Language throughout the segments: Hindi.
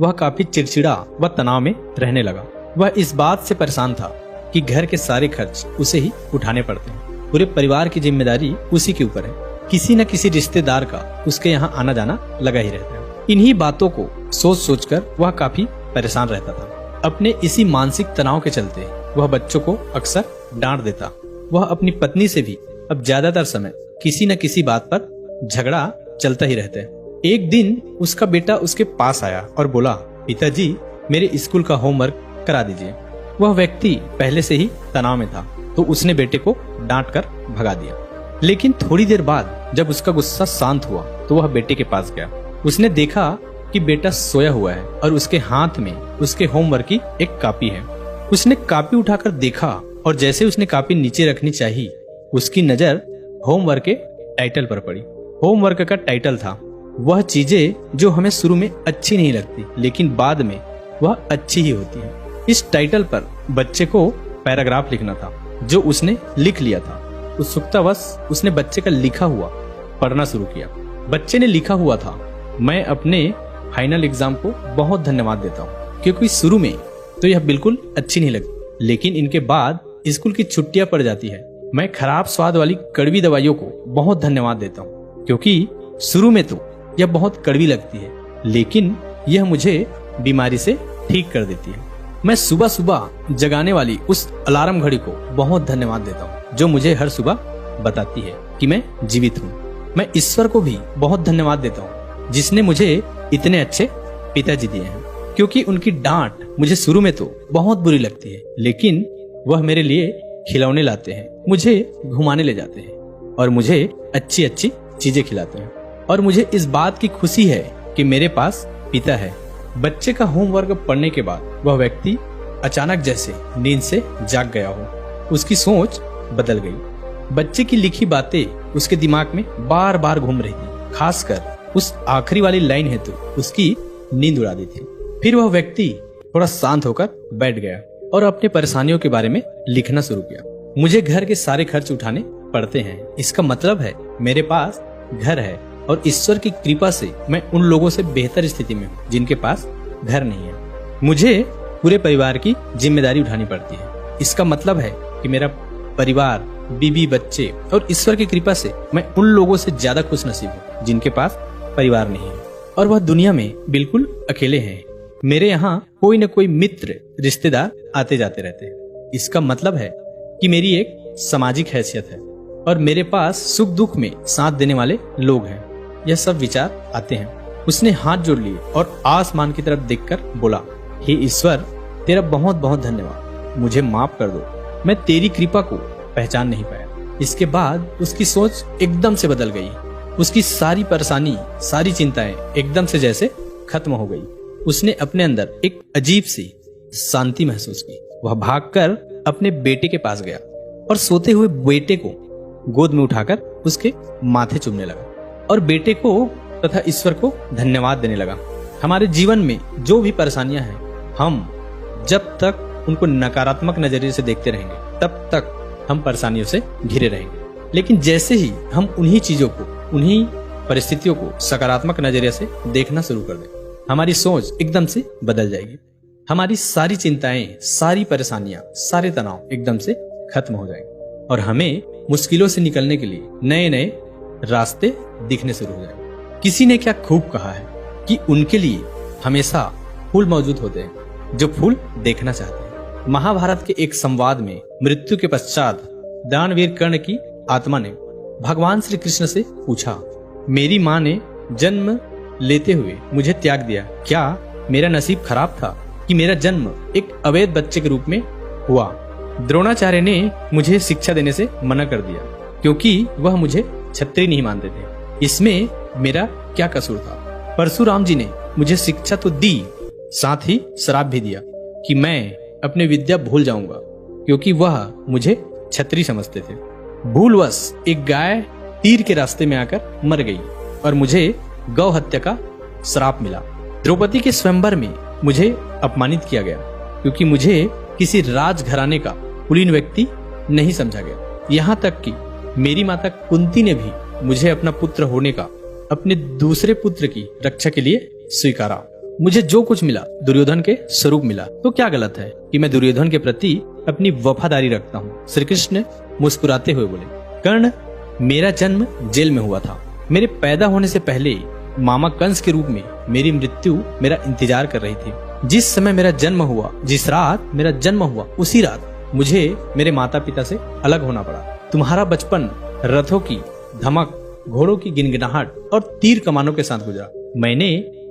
वह काफी चिड़चिड़ा व तनाव में रहने लगा। वह इस बात से परेशान था कि घर के सारे खर्च उसे ही उठाने पड़ते हैं। पूरे परिवार की जिम्मेदारी उसी के ऊपर है। किसी न किसी रिश्तेदार का उसके यहाँ आना जाना लगा ही रहता है। इन्हीं बातों को सोच सोचकर वह काफी परेशान रहता था। अपने इसी मानसिक तनाव के चलते वह बच्चों को अक्सर डांट देता। वह अपनी पत्नी से भी अब ज्यादातर समय किसी न किसी बात पर झगड़ा चलता ही रहता है। एक दिन उसका बेटा उसके पास आया और बोला, पिताजी मेरे स्कूल का होमवर्क करा दीजिए। वह व्यक्ति पहले से ही तनाव में था, तो उसने बेटे को डांट कर भगा दिया। लेकिन थोड़ी देर बाद जब उसका गुस्सा शांत हुआ तो वह बेटे के पास गया। उसने देखा कि बेटा सोया हुआ है और उसके हाथ में उसके होमवर्क की एक कॉपी है। उसने कॉपी उठाकर देखा और जैसे उसने कॉपी नीचे रखनी चाहिए, उसकी नजर होमवर्क के टाइटल पर पड़ी। होमवर्क का टाइटल था वह चीजें जो हमें शुरू में अच्छी नहीं लगती लेकिन बाद में वह अच्छी ही होती है। इस टाइटल पर बच्चे को पैराग्राफ लिखना था जो उसने लिख लिया था। उत्सुकतावश उसने बच्चे का लिखा हुआ पढ़ना शुरू किया। बच्चे ने लिखा हुआ था, मैं अपने फाइनल एग्जाम को बहुत धन्यवाद देता हूँ क्योंकि शुरू में तो यह बिल्कुल अच्छी नहीं लगती, लेकिन इनके बाद स्कूल की छुट्टियां पड़ जाती है। मैं खराब स्वाद वाली कड़वी दवाइयों को बहुत धन्यवाद देता हूँ क्योंकि शुरू में तो यह बहुत कड़वी लगती है, लेकिन यह मुझे बीमारी से ठीक कर देती है। मैं सुबह सुबह जगाने वाली उस अलार्म घड़ी को बहुत धन्यवाद देता हूँ जो मुझे हर सुबह बताती है कि मैं जीवित हूँ। मैं ईश्वर को भी बहुत धन्यवाद देता हूँ जिसने मुझे इतने अच्छे पिताजी दिए हैं, क्योंकि उनकी डांट मुझे शुरू में तो बहुत बुरी लगती है, लेकिन वह मेरे लिए खिलौने लाते हैं, मुझे घुमाने ले जाते हैं और मुझे अच्छी अच्छी चीजें खिलाते हैं और मुझे इस बात की खुशी है कि मेरे पास पिता है। बच्चे का होमवर्क पढ़ने के बाद वह व्यक्ति अचानक जैसे नींद से जाग गया हो। उसकी सोच बदल गई। बच्चे की लिखी बातें उसके दिमाग में बार बार घूम रही थी, खासकर उस आखिरी वाली लाइन हेतु उसकी नींद उड़ा दी थी। फिर वह व्यक्ति थोड़ा शांत होकर बैठ गया और अपने परेशानियों के बारे में लिखना शुरू किया। मुझे घर के सारे खर्च उठाने पड़ते हैं, इसका मतलब है मेरे पास घर है और ईश्वर की कृपा से मैं उन लोगों से बेहतर स्थिति में हूँ जिनके पास घर नहीं है। मुझे पूरे परिवार की जिम्मेदारी उठानी पड़ती है, इसका मतलब है कि मेरा परिवार, बीवी, बच्चे और ईश्वर की कृपा से मैं उन लोगों से ज्यादा खुशनसीब हूँ जिनके पास परिवार नहीं है और वह दुनिया में बिल्कुल अकेले हैं। मेरे यहाँ कोई न कोई मित्र, रिश्तेदार आते जाते रहते हैं। इसका मतलब है कि मेरी एक सामाजिक हैसियत है और मेरे पास सुख दुख में साथ देने वाले लोग हैं। यह सब विचार आते हैं। उसने हाथ जोड़ लिए और आसमान की तरफ देखकर बोला, हे ईश्वर, तेरा बहुत बहुत धन्यवाद। मुझे माफ कर दो, मैं तेरी कृपा को पहचान नहीं पाया। इसके बाद उसकी सोच एकदम से बदल गई। उसकी सारी परेशानी, सारी चिंताएं एकदम से जैसे खत्म हो गई। उसने अपने अंदर एक अजीब सी शांति महसूस की। वह भागकर अपने बेटे के पास गया और सोते हुए बेटे को गोद में उठाकर उसके माथे चूमने लगा और बेटे को तथा ईश्वर को धन्यवाद देने लगा। हमारे जीवन में जो भी परेशानियां हैं, हम जब तक उनको नकारात्मक नजरिए से देखते रहेंगे तब तक हम परेशानियों से घिरे रहेंगे। लेकिन जैसे ही हम उन्हीं चीजों को, उन्हीं परिस्थितियों को सकारात्मक नजरिए से देखना शुरू कर दें, हमारी सोच एकदम से बदल जाएगी। हमारी सारी चिंताएं, सारी परेशानियां, सारे तनाव एकदम से खत्म हो जाएंगे और हमें मुश्किलों से निकलने के लिए नए नए रास्ते दिखने शुरू हो जाएंगे। किसी ने क्या खूब कहा है कि उनके लिए हमेशा फूल मौजूद होते हैं जो फूल देखना चाहते हैं। महाभारत के एक संवाद में मृत्यु के पश्चात दानवीर कर्ण की आत्मा ने भगवान श्री कृष्ण से पूछा, मेरी माँ ने जन्म लेते हुए मुझे त्याग दिया, क्या मेरा नसीब खराब था कि मेरा जन्म एक अवैध बच्चे के रूप में हुआ? द्रोणाचार्य ने मुझे शिक्षा देने से मना कर दिया क्योंकि वह मुझे क्षत्रिय नहीं मानते थे। इसमें मेरा क्या कसूर था? परशुराम जी ने मुझे शिक्षा तो दी, साथ ही श्राप भी दिया कि मैं अपने विद्या भूल जाऊंगा क्योंकि वह मुझे क्षत्रिय समझते थे। भूलवश एक गाय तीर के रास्ते में आकर मर गई और मुझे गौ हत्या का श्राप मिला। द्रौपदी के स्वयंवर में मुझे अपमानित किया गया क्योंकि मुझे किसी राजघराने का कुलीन व्यक्ति नहीं समझा गया। यहाँ तक कि मेरी माता कुंती ने भी मुझे अपना पुत्र होने का अपने दूसरे पुत्र की रक्षा के लिए स्वीकारा। मुझे जो कुछ मिला दुर्योधन के स्वरूप मिला, तो क्या गलत है कि मैं दुर्योधन के प्रति अपनी वफादारी रखता हूँ। श्री कृष्ण मुस्कुराते हुए बोले, कर्ण, मेरा जन्म जेल में हुआ था। मेरे पैदा होने से पहले मामा कंस के रूप में मेरी मृत्यु मेरा इंतजार कर रही थी। जिस समय मेरा जन्म हुआ, जिस रात मेरा जन्म हुआ, उसी रात मुझे मेरे माता पिता से अलग होना पड़ा। तुम्हारा बचपन रथों की धमक, घोड़ों की गिनगिनाहट और तीर कमानों के साथ गुजरा। मैंने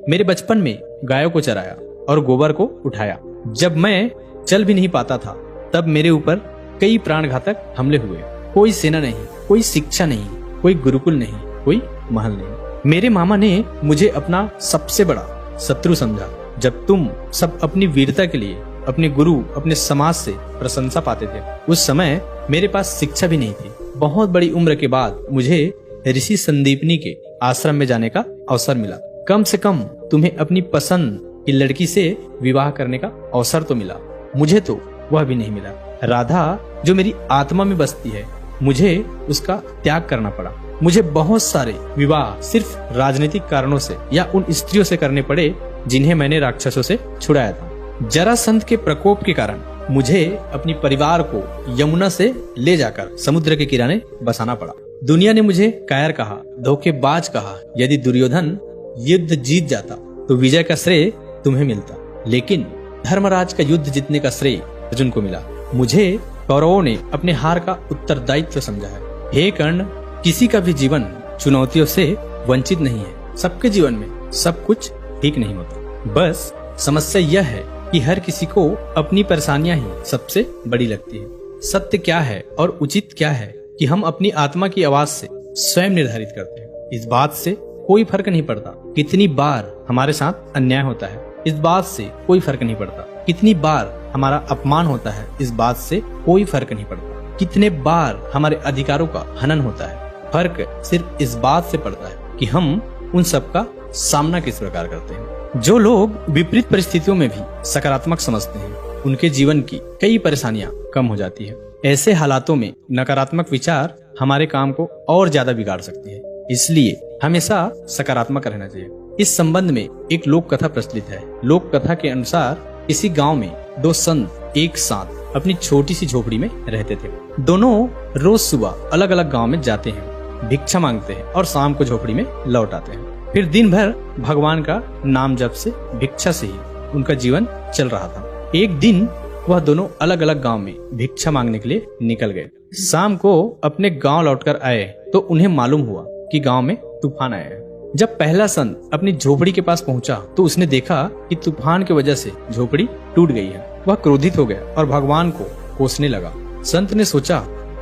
मेरे बचपन में गायों को चराया और गोबर को उठाया। जब मैं चल भी नहीं पाता था, तब मेरे ऊपर कई प्राणघातक हमले हुए। कोई सेना नहीं, कोई शिक्षा नहीं, कोई गुरुकुल नहीं, कोई महल नहीं। मेरे मामा ने मुझे अपना सबसे बड़ा शत्रु समझा। जब तुम सब अपनी वीरता के लिए अपने गुरु, अपने समाज से प्रशंसा पाते थे, उस समय मेरे पास शिक्षा भी नहीं थी। बहुत बड़ी उम्र के बाद मुझे ऋषि संदीपनी के आश्रम में जाने का अवसर मिला। कम से कम तुम्हें अपनी पसंद की लड़की से विवाह करने का अवसर तो मिला। मुझे तो वह भी नहीं मिला। राधा जो मेरी आत्मा में बसती है, मुझे उसका त्याग करना पड़ा। मुझे बहुत सारे विवाह सिर्फ राजनीतिक कारणों से या उन स्त्रियों से करने पड़े जिन्हें मैंने राक्षसों से छुड़ाया था। जरासंध के प्रकोप के कारण मुझे अपनी परिवार को यमुना से ले जाकर समुद्र के किनारे बसाना पड़ा। दुनिया ने मुझे कायर कहा, धोखेबाज कहा। यदि दुर्योधन युद्ध जीत जाता तो विजय का श्रेय तुम्हें मिलता, लेकिन धर्मराज का युद्ध जीतने का श्रेय अर्जुन को मिला। मुझे कौरवों ने अपने हार का उत्तरदायित्व समझा है। हे कर्ण, किसी का भी जीवन चुनौतियों से वंचित नहीं है। सबके जीवन में सब कुछ ठीक नहीं होता। बस समस्या यह है कि हर किसी को अपनी परेशानियां ही सबसे बड़ी लगती है। सत्य क्या है और उचित क्या है कि हम अपनी आत्मा की आवाज से स्वयं निर्धारित करते हैं। इस बात से कोई फर्क नहीं पड़ता कितनी बार हमारे साथ अन्याय होता है। इस बात से कोई फर्क नहीं पड़ता कितनी बार हमारा अपमान होता है। इस बात से कोई फर्क नहीं पड़ता कितने बार हमारे अधिकारों का हनन होता है। फर्क सिर्फ इस बात से पड़ता है कि हम उन सब का सामना किस प्रकार करते हैं। जो लोग विपरीत परिस्थितियों में भी सकारात्मक समझते हैं, उनके जीवन की कई परेशानियां कम हो जाती है। ऐसे हालातों में नकारात्मक विचार हमारे काम को और ज्यादा बिगाड़ सकती है। इसलिए हमेशा सकारात्मक रहना चाहिए। इस संबंध में एक लोक कथा प्रचलित है। लोक कथा के अनुसार इसी गांव में दो संत एक साथ अपनी छोटी सी झोपड़ी में रहते थे। दोनों रोज सुबह अलग अलग गांव में जाते हैं, भिक्षा मांगते हैं और शाम को झोपड़ी में लौट आते हैं। फिर दिन भर भगवान का नाम जप से, भिक्षा से ही उनका जीवन चल रहा था। एक दिन वह दोनों अलग अलग गांव में भिक्षा मांगने के लिए निकल गए। शाम को अपने गांव लौटकर आए तो उन्हें मालूम हुआ कि गांव में तूफान आया है। जब पहला संत अपनी झोपड़ी के पास पहुंचा तो उसने देखा कि तूफान की वजह से झोपड़ी टूट गई है। वह क्रोधित हो गया और भगवान को कोसने लगा। संत ने सोचा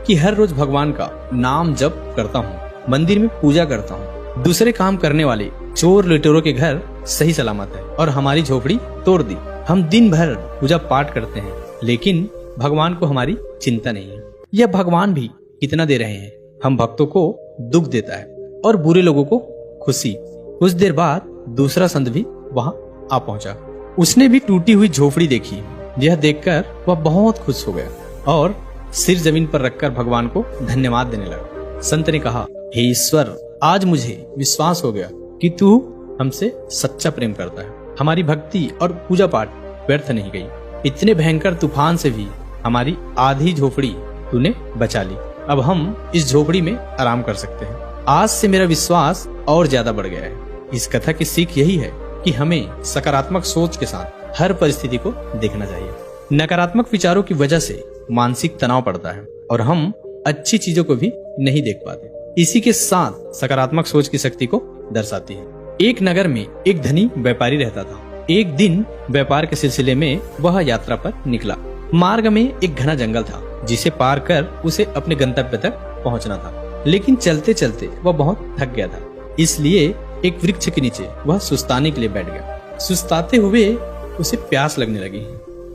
कि हर रोज भगवान का नाम जप करता हूँ, मंदिर में पूजा करता हूँ, दूसरे काम करने वाले चोर लुटेरों के घर सही सलामत है और हमारी झोपड़ी तोड़ दी। हम दिन भर पूजा पाठ करते हैं, लेकिन भगवान को हमारी चिंता नहीं है। यह भगवान भी कितना दे रहे हैं। हम भक्तों को दुख देता है और बुरे लोगों को खुशी। कुछ देर बाद दूसरा संत भी वहां आ पहुंचा। उसने भी टूटी हुई झोपड़ी देखी। यह देखकर वह बहुत खुश हो गया और सिर जमीन पर रखकर भगवान को धन्यवाद देने लगा। संत ने कहा, हे ईश्वर, आज मुझे विश्वास हो गया कि तू हमसे सच्चा प्रेम करता है। हमारी भक्ति और पूजा पाठ व्यर्थ नहीं गई। इतने भयंकर तूफान से भी हमारी आधी झोपड़ी तूने बचा ली। अब हम इस झोपड़ी में आराम कर सकते हैं। आज से मेरा विश्वास और ज्यादा बढ़ गया है। इस कथा की सीख यही है कि हमें सकारात्मक सोच के साथ हर परिस्थिति को देखना चाहिए। नकारात्मक विचारों की वजह से मानसिक तनाव पड़ता है और हम अच्छी चीजों को भी नहीं देख पाते। इसी के साथ सकारात्मक सोच की शक्ति को दर्शाती है। एक नगर में एक धनी व्यापारी रहता था। एक दिन व्यापार के सिलसिले में वह यात्रा पर निकला। मार्ग में एक घना जंगल था जिसे पार कर उसे अपने गंतव्य तक पहुंचना था, लेकिन चलते चलते वह बहुत थक गया था। इसलिए एक वृक्ष के नीचे वह सुस्ताने के लिए बैठ गया। सुस्ताते हुए उसे प्यास लगने लगी,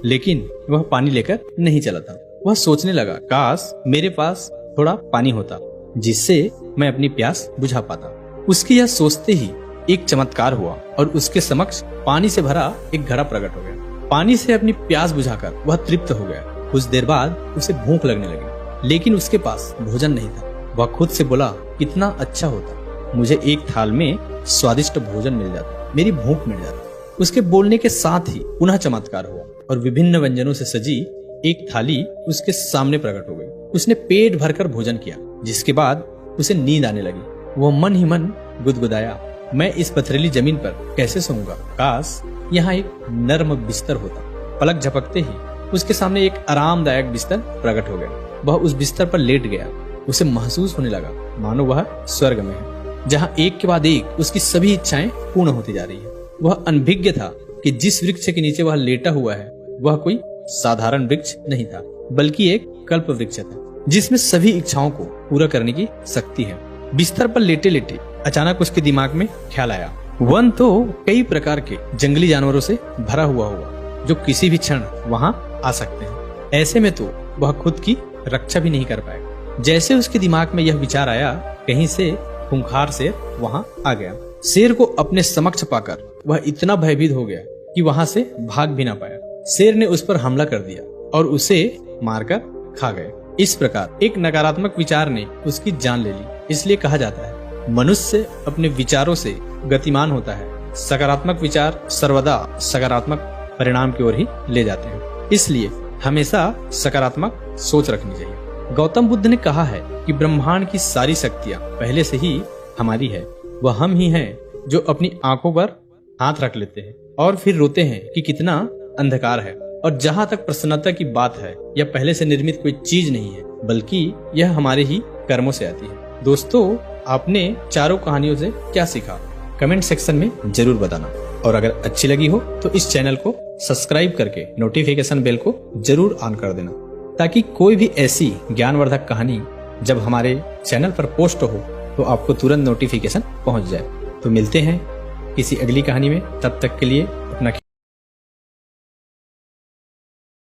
लेकिन वह पानी लेकर नहीं चला था। वह सोचने लगा, काश मेरे पास थोड़ा पानी होता जिससे मैं अपनी प्यास बुझा पाता। उसके यह सोचते ही एक चमत्कार हुआ और उसके समक्ष पानी से भरा एक घड़ा प्रकट हो गया। पानी से अपनी प्यास बुझाकर वह तृप्त हो गया। कुछ देर बाद उसे भूख लगने लगी, लेकिन उसके पास भोजन नहीं था। वह खुद से बोला, कितना अच्छा होता मुझे एक थाल में स्वादिष्ट भोजन मिल जाता, मेरी भूख मिट जाती। उसके बोलने के साथ ही पुनः चमत्कार हुआ और विभिन्न व्यंजनों से सजी एक थाली उसके सामने प्रकट हो गई। उसने पेट भरकर भोजन किया, जिसके बाद उसे नींद आने लगी। वह मन ही मन गुदगुदाया, मैं इस पथरीली जमीन पर कैसे सोऊंगा? काश यहाँ एक नर्म बिस्तर होता। पलक झपकते ही उसके सामने एक आरामदायक बिस्तर प्रकट हो गया। वह उस बिस्तर पर लेट गया। उसे महसूस होने लगा मानो वह स्वर्ग में है, जहाँ एक के बाद एक उसकी सभी इच्छाएं पूर्ण होती जा रही है। वह अनभिज्ञ था कि जिस वृक्ष के नीचे वह लेटा हुआ है वह कोई साधारण वृक्ष नहीं था, बल्कि एक कल्प वृक्ष था, जिसमें सभी इच्छाओं को पूरा करने की शक्ति है। बिस्तर पर लेटे लेटे अचानक उसके दिमाग में ख्याल आया, वन तो कई प्रकार के जंगली जानवरों से भरा हुआ होगा जो किसी भी क्षण वहां आ सकते हैं। ऐसे में तो वह खुद की रक्षा भी नहीं कर पाएगा। जैसे उसके दिमाग में यह विचार आया, कहीं से खूंखार शेर वहां आ गया। शेर को अपने समक्ष पाकर वह इतना भयभीत हो गया कि वहां से भाग भी ना पाया। शेर ने उस पर हमला कर दिया और उसे मारकर खा गए। इस प्रकार एक नकारात्मक विचार ने उसकी जान ले ली। इसलिए कहा जाता है, मनुष्य अपने विचारों से गतिमान होता है। सकारात्मक विचार सर्वदा सकारात्मक परिणाम की ओर ही ले जाते हैं। इसलिए हमेशा सकारात्मक सोच रखनी चाहिए। गौतम बुद्ध ने कहा है कि ब्रह्मांड की सारी शक्तियां पहले से ही हमारी है। वह हम ही हैं जो अपनी आंखों पर हाथ रख लेते हैं और फिर रोते हैं कि कितना अंधकार है। और जहाँ तक प्रसन्नता की बात है, यह पहले से निर्मित कोई चीज नहीं है, बल्कि यह हमारे ही कर्मों से आती है। दोस्तों, आपने चारों कहानियों से क्या सीखा? कमेंट सेक्शन में जरूर बताना। और अगर अच्छी लगी हो तो इस चैनल को सब्सक्राइब करके नोटिफिकेशन बेल को जरूर ऑन कर देना, ताकि कोई भी ऐसी ज्ञानवर्धक कहानी जब हमारे चैनल पर पोस्ट हो तो आपको तुरंत नोटिफिकेशन पहुंच जाए। तो मिलते हैं किसी अगली कहानी में, तब तक के लिए